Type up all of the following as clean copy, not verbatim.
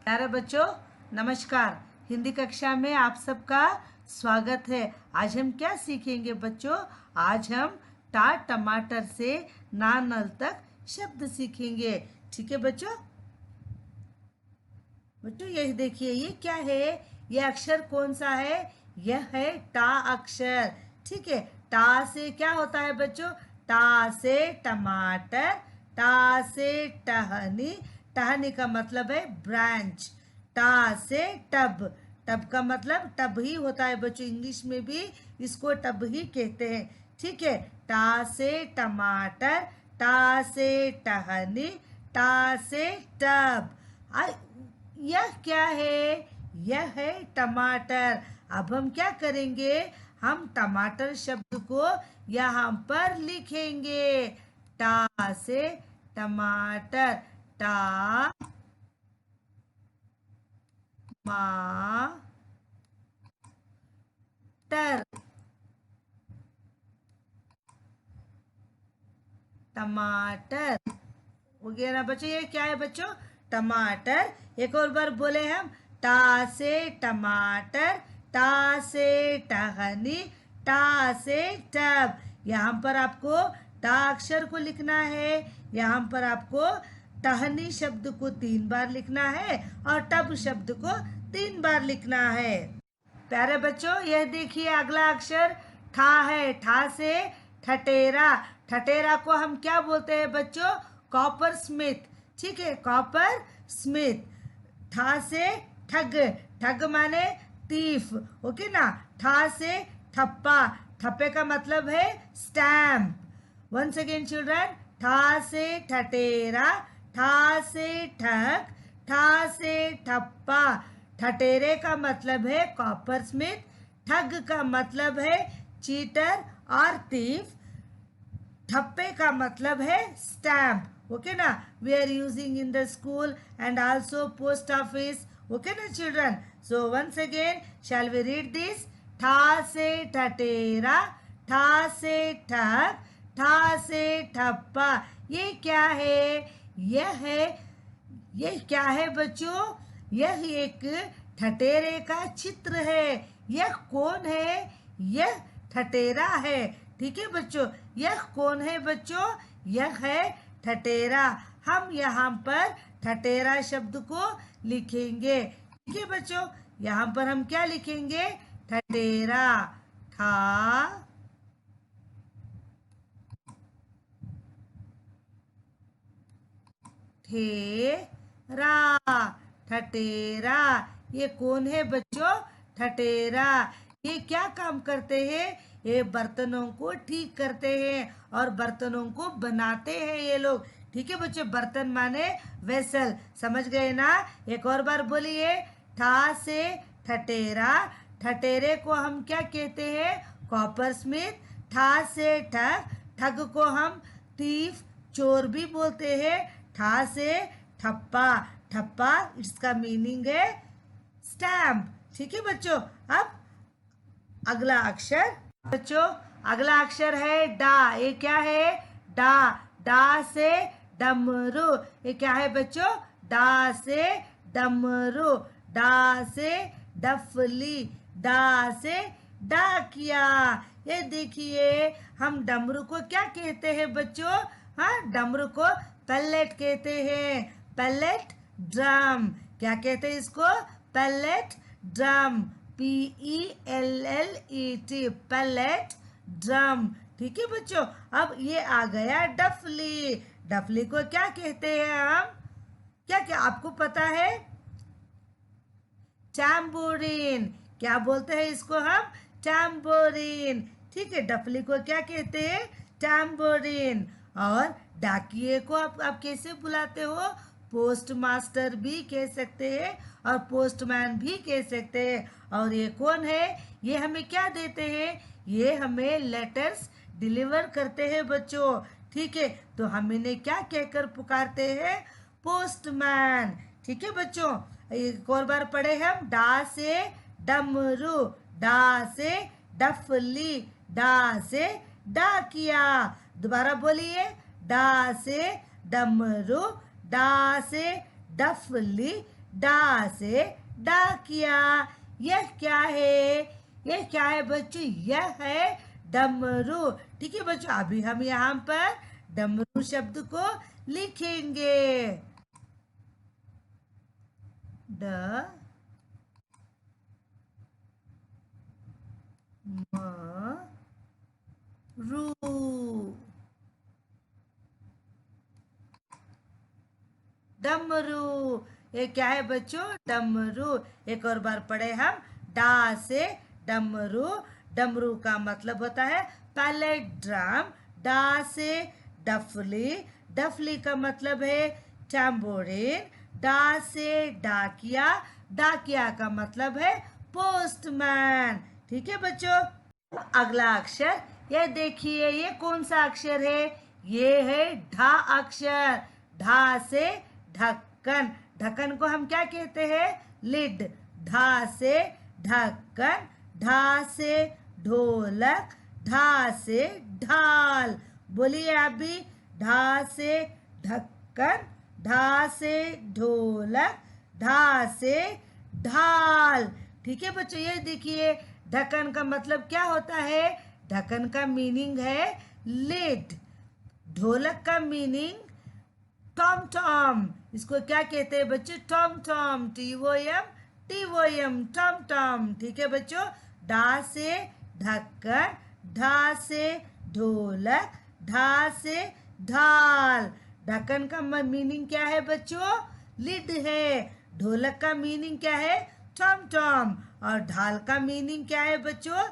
प्यारे बच्चों, नमस्कार। हिंदी कक्षा में आप सबका स्वागत है। आज हम क्या सीखेंगे बच्चों? आज हम टा टमाटर से ना नल तक शब्द सीखेंगे। ठीक है बच्चों? बच्चों ये देखिए, ये क्या है? ये अक्षर कौन सा है? यह है टा अक्षर। ठीक है। टा से क्या होता है बच्चों? टा से टमाटर, टा से टहनी, टहनी का मतलब है ब्रांच। टा से टब, टब का मतलब टब ही होता है बच्चों, इंग्लिश में भी इसको टब ही कहते हैं। ठीक है। टा से टमाटर, टा से टहनी, टा से टब। यह क्या है? यह है टमाटर। अब हम क्या करेंगे? हम टमाटर शब्द को यहाँ पर लिखेंगे। टा से टमाटर, टा मा टर, टमाटर। हो गया ना बच्चों? ये क्या है बच्चों? टमाटर। एक और बार बोले हम, टा से टमाटर, टा से टहनी, टा से टब। यहाँ पर आपको टा अक्षर को लिखना है, यहाँ पर आपको टहनी शब्द को 3 बार लिखना है और टब शब्द को 3 बार लिखना है। प्यारे बच्चों, यह देखिए अगला अक्षर ठा है। ठा से ठटेरा। ठटेरा को हम क्या बोलते हैं बच्चों? Copper Smith. ठीक है, कॉपर स्मिथ। ठा से ठग। ठग माने तीफ। ओके ना? ठा से ठप्पा। ठप्पे का मतलब है स्टैम्प। वंस अगेन चिल्ड्रन, ठा से ठटेरा, ठा से ठग, ठा से ठप्पा। ठटेरे का मतलब है कॉपर स्मिथ, ठग का मतलब है चीटर और थीफ, ठप्पे का मतलब है स्टैम्प। ओके ना? We are using in the school and also post office. Okay ना children? So once again shall we read this? ठा से ठटेरा, ठा से ठग, ठा से ठप्पा। ये क्या है? यह क्या है बच्चों? यह एक ठटेरे का चित्र है। यह कौन है? यह ठटेरा है। ठीक है बच्चों? यह कौन है बच्चों? यह है ठटेरा। हम यहाँ पर ठटेरा शब्द को लिखेंगे। ठीक है बच्चों? यहाँ पर हम क्या लिखेंगे? ठटेरा। ठा ठेरा, ठटेरा। ये कौन है बच्चों? ठटेरा। ये क्या काम करते हैं? ये बर्तनों को ठीक करते हैं और बर्तनों को बनाते हैं ये लोग। ठीक है बच्चों? बर्तन माने वेसल। समझ गए ना? एक और बार बोलिए। ठा से ठटेरा। ठटेरे को हम क्या कहते हैं? Copper Smith. ठा से ठग। ठग को हम थीफ, चोर भी बोलते हैं। ठा से ठप्पा। ठप्पा इसका मीनिंग है स्टैम्प। ठीक है बच्चों? अब अगला अक्षर बच्चों, अगला अक्षर है डा। ये क्या है? डा। डा से डमरू। ये क्या है बच्चों? डा से डमरू। डा से डफली, डा से डाकिया। ये देखिए, हम डमरू को क्या कहते हैं बच्चों? हाँ, डमरू को पैलेट कहते हैं। Pallet drum. क्या कहते हैं इसको? Pallet drum. PELLET, pallet drum. ठीक है बच्चों? अब ये आ गया डफली। डफली को क्या कहते हैं हम? क्या क्या आपको पता है? टैम्बोरिन। क्या बोलते हैं इसको हम? टैम्बोरिन। ठीक है, डफली को क्या कहते हैं? टैम्बोरिन। और डाकिये को आप कैसे बुलाते हो? पोस्ट मास्टर भी कह सकते हैं और पोस्टमैन भी कह सकते हैं। और ये कौन है? ये हमें क्या देते हैं? ये हमें लेटर्स डिलीवर करते हैं बच्चों। ठीक है, तो हम इन्हें क्या कहकर पुकारते हैं? पोस्टमैन। ठीक है बच्चों? एक और बार पढ़े हम। डा से डमरू, डा से डफली, डा से डाकिया। दोबारा बोलिए। डा से डमरू, डा से डफली, डा से डाकिया। यह क्या है? यह क्या है बच्चों? यह है डमरू। ठीक है बच्चों, अभी हम यहाँ पर डमरू शब्द को लिखेंगे। ड म रू। डमरू। ये क्या है बच्चों? डमरू। एक और बार पढ़े हम। डा से डमरू। डमरू का मतलब होता है पहले ड्रम। डा से डफली। डफली का मतलब है टैम्बोरिन। डा से डाकिया। डाकिया का मतलब है पोस्टमैन। ठीक है बच्चों, अगला अक्षर ये देखिए, ये कौन सा अक्षर है? ये है ढा अक्षर। ढा से ढक्कन। ढक्कन को हम क्या कहते हैं? लिड। ढा से ढक्कन। ढा से ढोलक। ढा से ढाल। बोलिए आप भी। ढा से ढक्कन। ढा से ढोलक। ढा से ढाल। ठीक है बच्चों, ये देखिए ढक्कन का मतलब क्या होता है? ढक्कन का मीनिंग है लिड। ढोलक का मीनिंग टॉम टॉम। इसको क्या कहते हैं बच्चों? Tom Tom. TOM Tom Tom. ठीक है बच्चों, डा से ढक्कन। ढा से ढोलक। ढा से ढाल। ढक्कन का मीनिंग क्या है बच्चों? लिड है। ढोलक का मीनिंग क्या है? Tom Tom. और ढाल का मीनिंग क्या है बच्चों?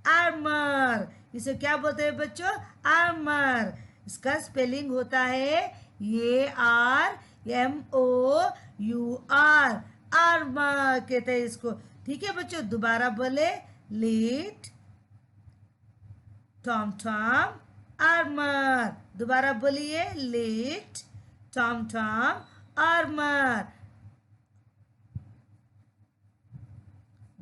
आर्मर। इसे क्या बोलते हैं बच्चों? आर्मर। इसका स्पेलिंग होता है ARMOUR। आर्मर कहते हैं इसको। ठीक है बच्चों, दोबारा बोले। Lead, Tom Tom, armour. दोबारा बोलिए। Lead, Tom Tom, armour.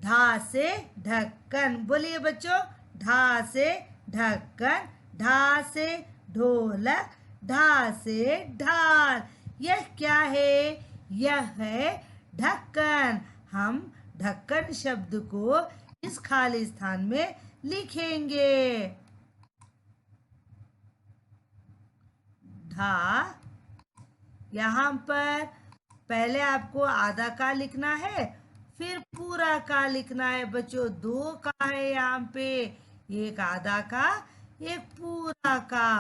ढा से ढक्कन। बोलिए बच्चों। ढा से ढक्कन। ढा से ढोलक। ढा से ढाल। यह क्या है? यह है ढक्कन। हम ढक्कन शब्द को इस खाली स्थान में लिखेंगे। ढा। यहाँ पर पहले आपको आधा का लिखना है, फिर पूरा का लिखना है बच्चों। दो का है यहाँ पे, एक आधा का, एक पूरा का।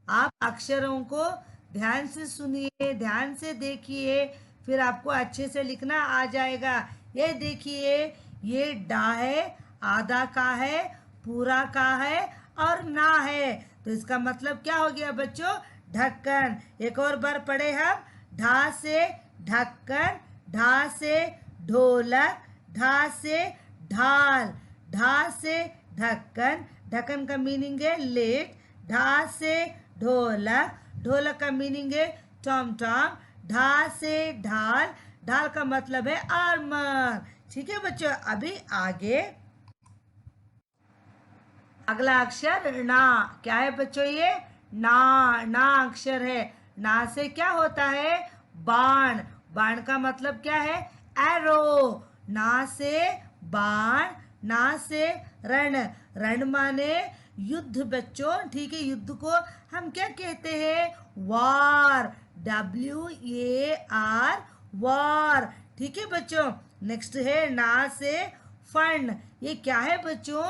आप अक्षरों को ध्यान से सुनिए, ध्यान से देखिए, फिर आपको अच्छे से लिखना आ जाएगा। ये देखिए, ये डा है, आधा का है, पूरा का है और ना है। तो इसका मतलब क्या हो गया बच्चों? ढक्कन। एक और बार पढ़े हम। ढा से ढक्कन। ढा से ढोलक। ढा से ढाल। ढा से ढक्कन। ढक्कन का मीनिंग है लिड। ढा से ढोलक। ढोलक का मीनिंग है टॉम टॉम। ढा से ढाल। ढाल का मतलब है आर्मर। ठीक है बच्चों, अभी आगे अगला अक्षर ना। क्या है बच्चों? ये ना। ना अक्षर है। ना से क्या होता है? बाण। बाण का मतलब क्या है? एरो। ना से बाण। ना से रण। रण माने युद्ध बच्चों। ठीक है, युद्ध को हम क्या कहते हैं? वार। WAR, वार। ठीक है बच्चों, नेक्स्ट है ना से फन। ये क्या है बच्चों?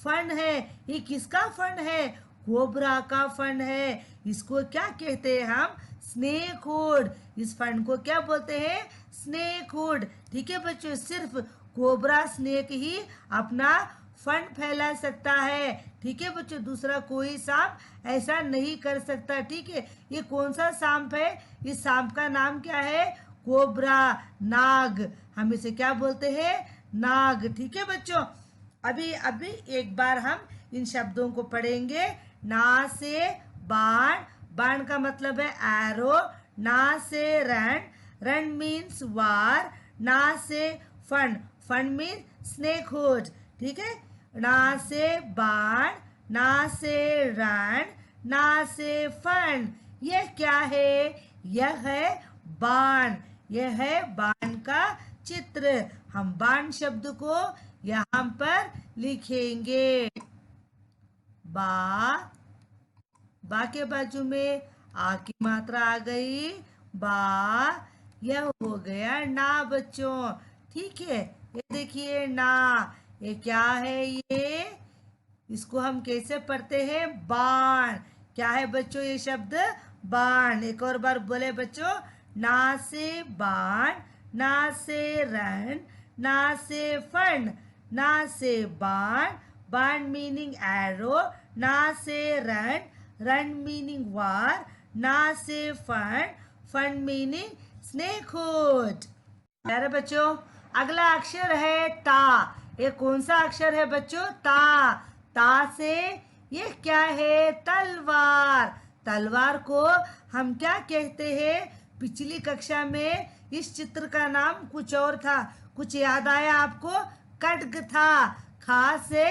फन है। ये किसका फन है? कोबरा का फन है। इसको क्या कहते हैं हम? Snake hood. इस फन को क्या बोलते हैं? Snake hood. ठीक है बच्चों, सिर्फ कोबरा स्नेक ही अपना फन फैला सकता है। ठीक है बच्चों, दूसरा कोई सांप ऐसा नहीं कर सकता। ठीक है, ये कौन सा सांप है? इस सांप का नाम क्या है? कोबरा, नाग। हम इसे क्या बोलते हैं? नाग। ठीक है बच्चों, अभी अभी एक बार हम इन शब्दों को पढ़ेंगे। ना से बाण। बाण का मतलब है एरो। ना से रण। रण मीन्स वार। ना से फन। फन मीन्स स्नेक हुड। ठीक है, ना से बाण। ना से रण। ना से फन। यह क्या है? यह है बाण। यह है बाण का चित्र। हम बाण शब्द को यहाँ पर लिखेंगे। बा, बा के बाजू में आ की मात्रा आ गई, बा। यह हो गया ना बच्चों, ठीक है। ये देखिए ना, ये क्या है? ये इसको हम कैसे पढ़ते हैं? बाण। क्या है बच्चों ये शब्द? बाण। एक और बार बोले बच्चों, ना से बाण, ना से रण, ना से फण, ना से बाण, बाण मीनिंग एरो, ना से रण, रण मीनिंग वार, ना से फण, फण मीनिंग स्नेक हुड। प्यारे बच्चों, अगला अक्षर है ता। ये कौन सा अक्षर है बच्चों? ता। ता से ये क्या है? तलवार। तलवार को हम क्या कहते हैं? पिछली कक्षा में इस चित्र का नाम कुछ और था, कुछ याद आया आपको? खड्ग था। खा से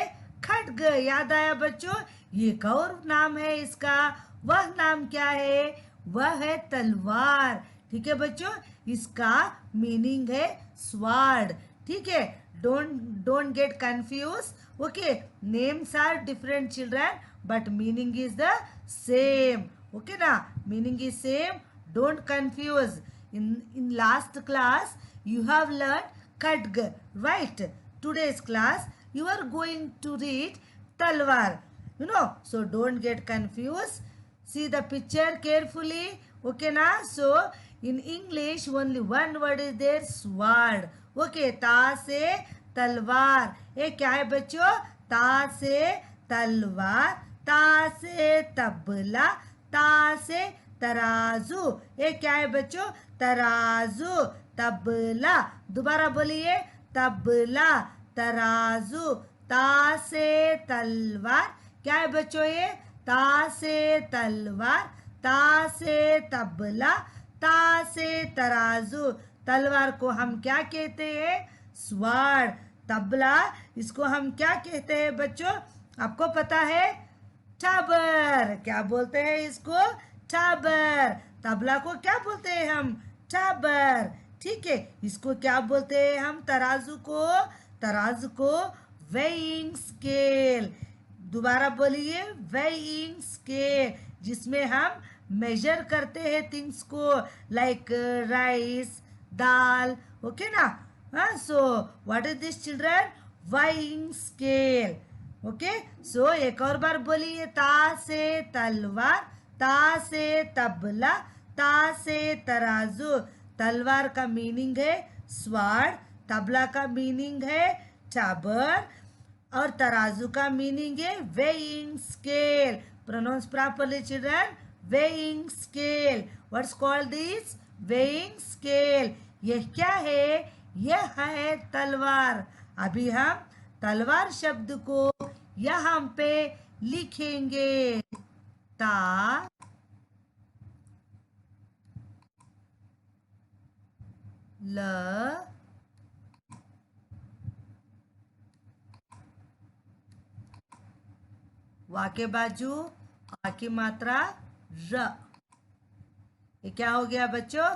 खड्ग, याद आया बच्चों? ये एक और नाम है इसका। वह नाम क्या है? वह है तलवार। ठीक है बच्चों, इसका मीनिंग है स्वार्ड। ठीक है, don't get confuse. Okay, names are different children but meaning is the same. Okay ना, meaning is same, don't confuse. in last class you have learned Khadga, right? Today's class you are going to read talwar, so don't get confused. See the picture carefully. Okay na? So in English only one word is there, sword. Okay, ता से तलवार। ये क्या है बच्चों? ता से तलवार, ता से तबला, ता से तराजू। ये क्या है बच्चों? तराजू, तबला। दोबारा बोलिए, तबला, तराजू। ता से तलवार, क्या है बच्चों ये? ता से तलवार, ता से तबला, ता से तराजू। तलवार को हम क्या कहते हैं? स्वार्ड। तबला, इसको हम क्या कहते हैं बच्चों? आपको पता है? टाबर। क्या बोलते हैं इसको? टाबर। तबला को क्या बोलते हैं हम? टाबर। ठीक है, इसको क्या बोलते हैं हम? तराजू को, तराजू को वेइंग स्केल। दोबारा बोलिए, वेइंग स्केल, जिसमें हम मेजर करते हैं थिंग्स को, लाइक राइस, दाल। ओके ना? हाँ, so what is this children? Weighing scale. Okay, so एक और बार बोलिए, ता से तलवार, ता से तबला, ता से तराजू। तलवार का मीनिंग है स्वार्ड, तबला का मीनिंग है टाबर, और तराजू का मीनिंग है weighing scale. Pronounce properly children, weighing scale. What's called this? Weighing scale. यह क्या है? यह है तलवार। अभी हम तलवार शब्द को यहाँ पे लिखेंगे। ता, ल, वा के बाजू आ की मात्रा र। ये क्या हो गया बच्चों?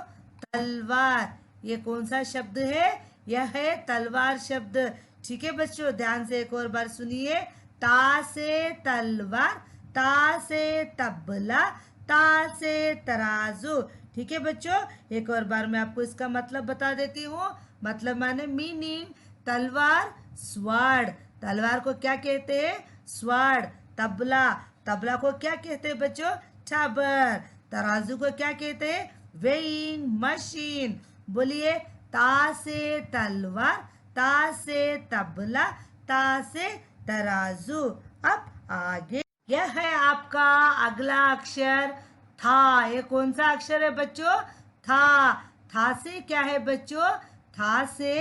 तलवार। ये कौन सा शब्द है? यह है तलवार शब्द। ठीक है बच्चों, ध्यान से एक और बार सुनिए। ता से तलवार, ता से तबला, ता से तराजू। ठीक है बच्चों, एक और बार मैं आपको इसका मतलब बता देती हूँ। मतलब माने मीनिंग, तलवार स्वार्ड। तलवार को क्या कहते हैं? स्वार्ड। तबला, तबला को क्या कहते हैं बच्चों? टाबर। तराजू को क्या कहते हैं? Weighing machine. बोलिए, ता से तलवार, ता से तबला, ता से तराजू। अब आगे, यह है आपका अगला अक्षर था। ये कौन सा अक्षर है बच्चों? था। था से क्या है बच्चों? था से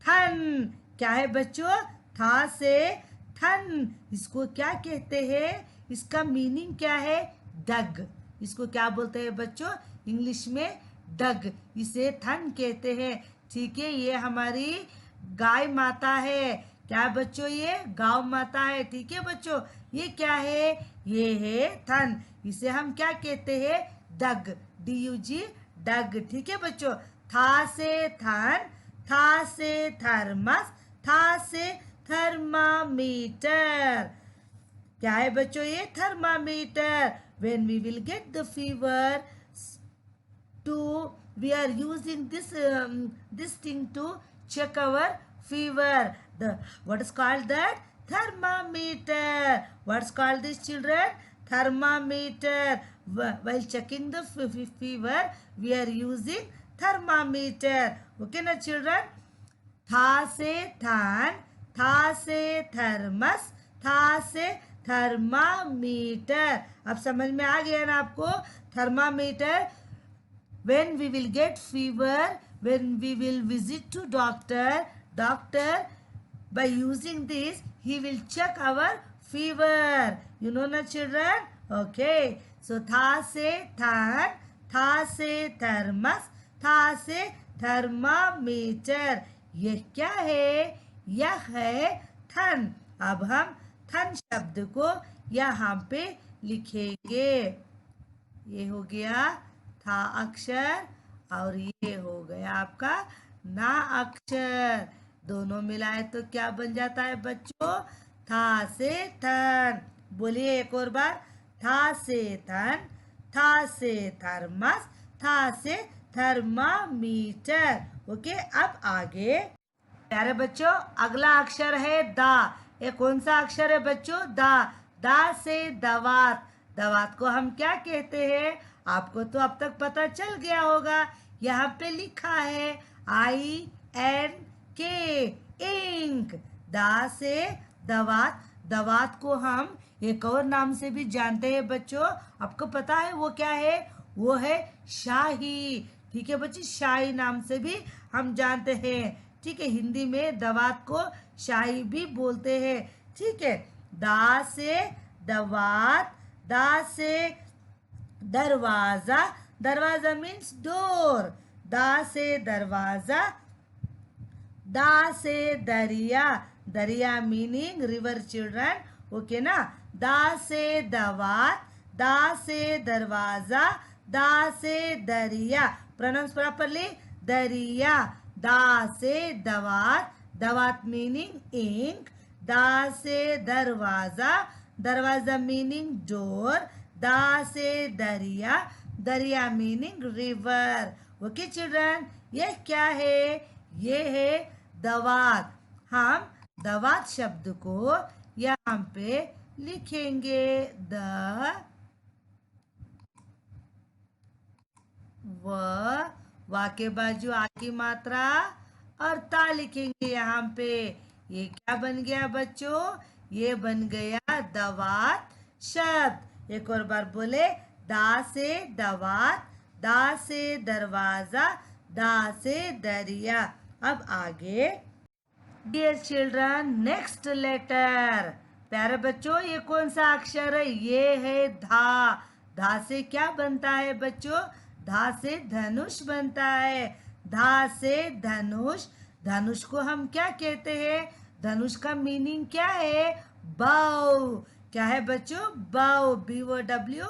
थन। क्या है बच्चों? था से थन। इसको क्या कहते हैं? इसका मीनिंग क्या है? डग। इसको क्या बोलते हैं बच्चों? इंग्लिश में डग। इसे थन कहते हैं। ठीक है, ये हमारी गाय माता है। क्या बच्चों? ये गांव माता है। ठीक है बच्चों, ये क्या है? ये है थन। इसे हम क्या कहते हैं? डग, DUG, डग। ठीक है बच्चों, था से थन, था से थर्मस, था से थर्मामीटर। क्या है बच्चों ये? Thermometer. When we will get the fever, to we are using this thing to check our fever. The what is called that? Thermometer. What's called this, children? Thermometer. While checking the fever, we are using thermometer. Okay na children? था से थान, था से thermos, था से thermometer. अब समझ में आ गया ना आपको? Thermometer, when we will get fever, when we will visit to doctor by using this he will check our fever. You know na children? Okay, so था से थान, था से थर्मस, था से थर्मामीटर। यह क्या है? यह है थन। अब हम थन शब्द को यहाँ पे लिखेंगे। ये हो गया था अक्षर और ये हो गया आपका ना अक्षर। दोनों मिलाए तो क्या बन जाता है बच्चों? था से थन। बोलिए एक और बार। था से थन, था से थर्मस, था से थर्मामीटर। ओके, अब आगे प्यारे बच्चों अगला अक्षर है दा। ये कौन सा अक्षर है बच्चों? दा। दा से दवात। दवात को हम क्या कहते हैं? आपको तो अब तक पता चल गया होगा। यहाँ पे लिखा है INK, इंक। दा से दवात। दवात को हम एक और नाम से भी जानते हैं बच्चों। आपको पता है वो क्या है? वो है शाही। ठीक है बच्चे, शाही नाम से भी हम जानते हैं। ठीक है, हिंदी में दवात को शाही भी बोलते हैं। ठीक है, दा से दवात, दा से दरवाजा। दरवाजा मीन्स डोर। दा से दरवाजा, दा से दरिया। दरिया मीनिंग रिवर चिल्ड्रन। ओके ना? दा से दवात, दा से दरवाजा, दा से दरिया। प्रोनाउंस प्रॉपरली, दरिया। दा से दवात, दवात मीनिंग इंक। दा से दरवाजा, दरवाजा मीनिंग डोर। दा से दरिया, दरिया मीनिंग रिवर। ओके चिल्ड्रन, ये क्या है? ये है दवात। हम दवात शब्द को यहाँ पे लिखेंगे। द वा के बाजू आ की मात्रा और ता लिखेंगे यहाँ पे। ये क्या बन गया बच्चों? ये बन गया दवात शब्द। एक और बार बोले, दा से दवात, दा से दरवाजा, दा से दरिया। अब आगे डियर चिल्ड्रन नेक्स्ट लेटर। प्यारे बच्चों ये कौन सा अक्षर है? ये है धा। धा से क्या बनता है बच्चों? धा से धनुष बनता है। धा से धनुष। धनुष को हम क्या कहते हैं? धनुष का मीनिंग क्या है? बाउ। क्या है बच्चों? बाउ, BOW,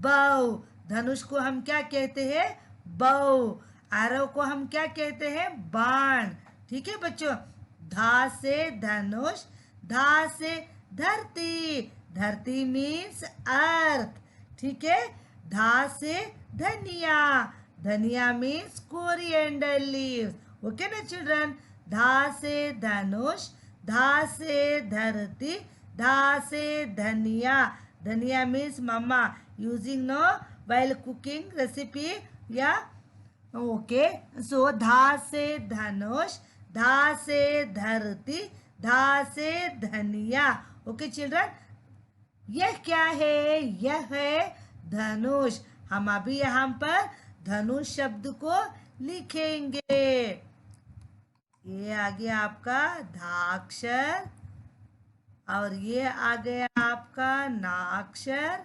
बाउ। धनुष को हम क्या कहते हैं? बाउ। एरो को हम क्या कहते हैं? बाण। ठीक है बच्चों, धा से धनुष, धा से धरती। धरती मीन्स अर्थ। ठीक है, धा से धनिया। धनिया मीन्स कोरिएंडर लीव्स। ओके ना चिल्ड्रन? धा से धनुष, धा से धरती, धा से धनिया। धनिया means mamma using no while cooking recipe या ओके। सो धा से धनुष, धा से धरती, धा से धनिया। ओके चिल्ड्रन, यह क्या है? यह है धनुष। हम अभी यहाँ पर धनुष शब्द को लिखेंगे। ये आ गया आपका धा अक्षर और ये आ गया आपका ना अक्षर।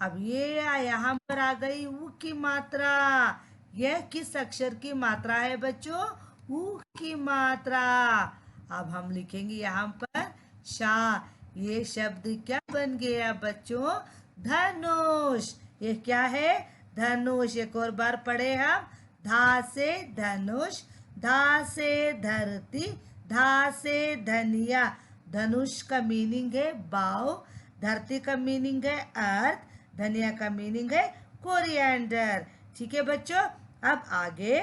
अब ये यहाँ पर आ गई ऊ की मात्रा। यह किस अक्षर की मात्रा है बच्चों? ऊ की मात्रा। अब हम लिखेंगे यहाँ पर शा। ये शब्द क्या बन गया बच्चों? धनुष। ये क्या है? धनुष। एक और बार पढ़े हम, धा से धनुष, धा से धरती, धा से धनिया। धनुष का मीनिंग है बाव, धरती का मीनिंग है अर्थ, धनिया का मीनिंग है कोरिएंडर। ठीक है बच्चों, अब आगे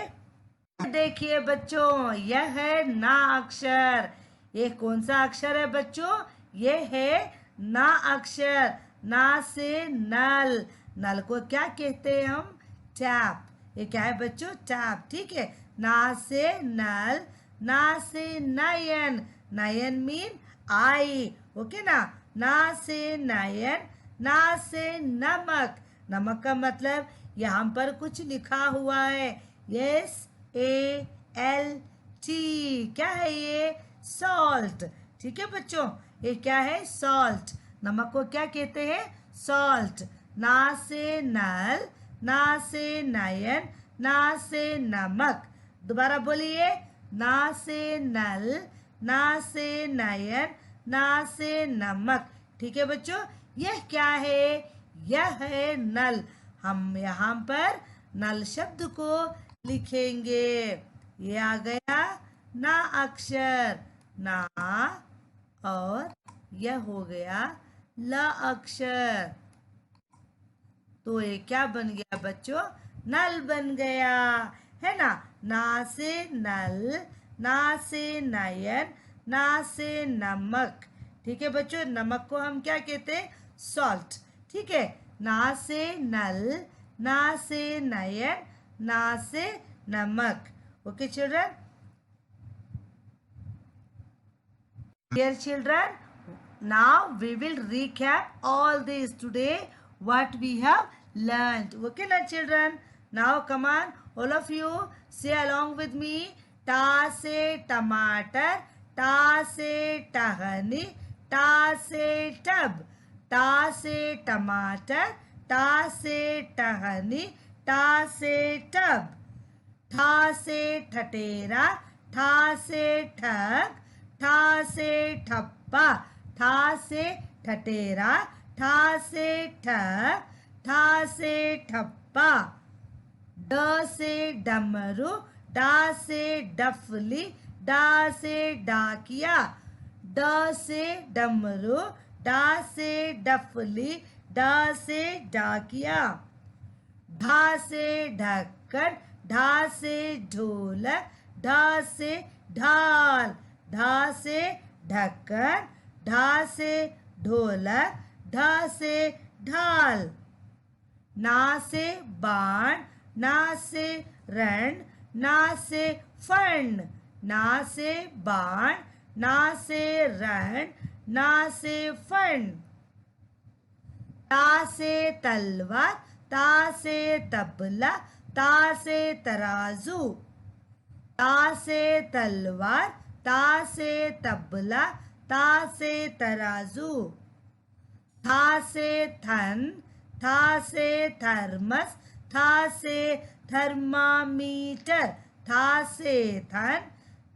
देखिए बच्चों, यह है ना अक्षर। ये कौन सा अक्षर है बच्चों? ये है ना अक्षर। ना से नल, नल को क्या कहते हैं हम? टैप। ये क्या है बच्चों? टैप। ठीक है, ना से नल, ना से नयन, नयन मीन आई, ओके ना। ना से नयन, ना से नमक, नमक का मतलब यहाँ पर कुछ लिखा हुआ है, यस ALT। क्या है ये? सॉल्ट। ठीक है बच्चों, ये क्या है? सॉल्ट। नमक को क्या कहते हैं? सॉल्ट। ना से नल, ना से नयन, ना से नमक। दोबारा बोलिए, ना से नल, ना से नयन, ना से नमक। ठीक है बच्चों, यह क्या है? यह है नल। हम यहाँ पर नल शब्द को लिखेंगे। ये आ गया ना अक्षर, ना, और यह हो गया ल अक्षर। तो ये क्या बन गया बच्चों? नल बन गया, है ना। ना से नल, ना से नयन, ना से नमक। ठीक है बच्चों, नमक को हम क्या कहते हैं? सॉल्ट। ठीक है, ना से नल, ना से नयन, ना से नमक। Okay children? Dear children, now we will recap all this today what we have learned. Okay na children? Now come on, all of you say along with me. Ta se टमाटर, ta से टहनी, ta से tub, ta से टमाटर, ta से टहनी, ta से tub. ठा से ठटेरा, ठा से ठग, ठा से ठप्पा, ठा से ठटेरा, ठा से ठग, ठा से ठप्पा। ड से डमरू, डा से डफली, डा से डाकिया। ड से डमरू, डा से डफली, डा से डाकिया। ढा से ढक्कन, ढा से ढोलक, ढा से ढाल। ढा से ढक्कन, ढा से ढोलक, ढा से ढाल। ना से बाण, ना से रण, ना से फण। ना से बाण, ना से रण, ना से फण। ता से तलवार, ता से तबला, ता से तराजू। ता से तलवार, ता से तबला, ता से तराजू। था से थन, था से थर्मस, था से थर्मामीटर। था से थन,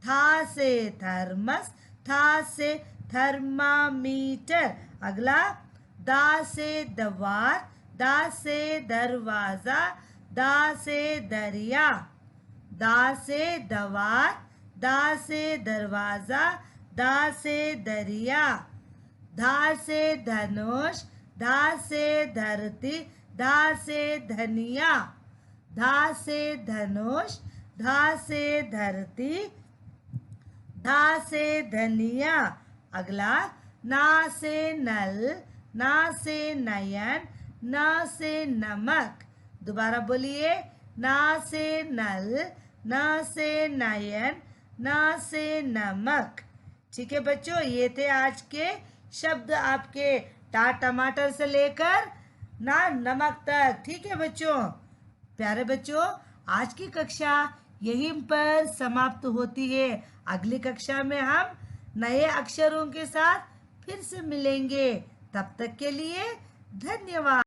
था से थर्मस, था से थर्मामीटर। अगला, दा से दवार, दा से दरवाजा, दा से दरिया। दा से दवार, दा से दरवाजा, दा से दरिया। धा से धनुष, धा से धरती, धा से धनिया। धा से धनुष, धा से धरती, धा से धनिया। अगला, ना से नल, ना से नयन, ना से नमक। दोबारा बोलिए, ना से नल, ना से नयन, ना से नमक। ठीक है बच्चों, ये थे आज के शब्द आपके टा टमाटर से लेकर ना नमक तक। ठीक है बच्चों? प्यारे बच्चों, आज की कक्षा यहीं पर समाप्त होती है। अगली कक्षा में हम नए अक्षरों के साथ फिर से मिलेंगे। तब तक के लिए धन्यवाद।